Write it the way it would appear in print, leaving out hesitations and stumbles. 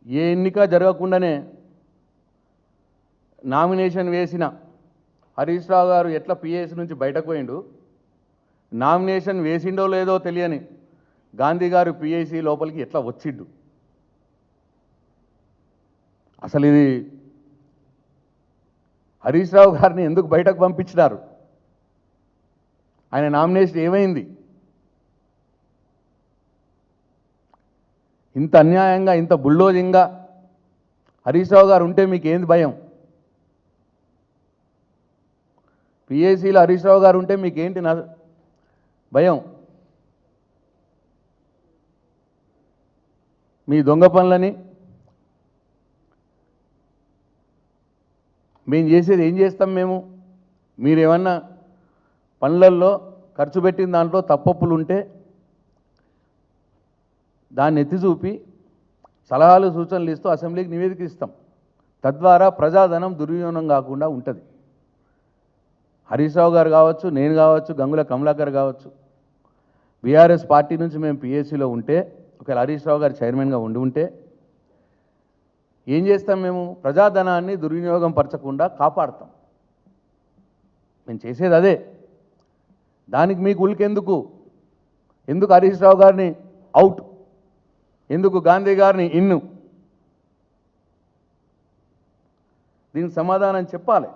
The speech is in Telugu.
ఏ ఎన్నిక జరగకుండానే నామినేషన్ వేసిన హరీష్ రావు గారు ఎట్లా పిఎస్ నుంచి బయటకు పోయిండు, నామినేషన్ వేసిండో లేదో తెలియని గాంధీ గారు పిఐసి లోపలికి ఎట్లా వచ్చిండు. అసలు ఇది హరీష్ రావు గారిని ఎందుకు బయటకు పంపించినారు, ఆయన నామినేషన్ ఏమైంది, ఇంత అన్యాయంగా ఇంత బుల్డోజింగ్గా హరీష్ రావు గారు ఉంటే మీకు ఏంది భయం, పిఏసీలో హరీష్ రావు గారు ఉంటే మీకేంటి భయం, మీ దొంగ పనులని మేము చేసేది ఏం చేస్తాం, మీరేమన్నా పనులల్లో ఖర్చు పెట్టిన దాంట్లో తప్పప్పులు ఉంటే దాన్ని ఎత్తి చూపి సలహాలు సూచనలు ఇస్తూ అసెంబ్లీకి నివేదిక ఇస్తాం. తద్వారా ప్రజాధనం దుర్వినియోగం కాకుండా ఉంటుంది. హరీష్ రావు గారు కావచ్చు, నేను కావచ్చు, గంగుల కమలాకర్ కావచ్చు, బీఆర్ఎస్ పార్టీ నుంచి మేము పిఎస్సిలో ఉంటే, ఒకవేళ హరీష్ రావు గారు చైర్మన్గా ఉంటే ఏం చేస్తాం, ప్రజాధనాన్ని దుర్వినియోగం పరచకుండా కాపాడతాం. మేము చేసేది అదే. దానికి మీకు ఉలికెందుకు, ఎందుకు హరీష్ రావు గారిని అవుట్, ఎందుకు గాంధీ గారిని ఇన్ను, దీనికి సమాధానం చెప్పాలి.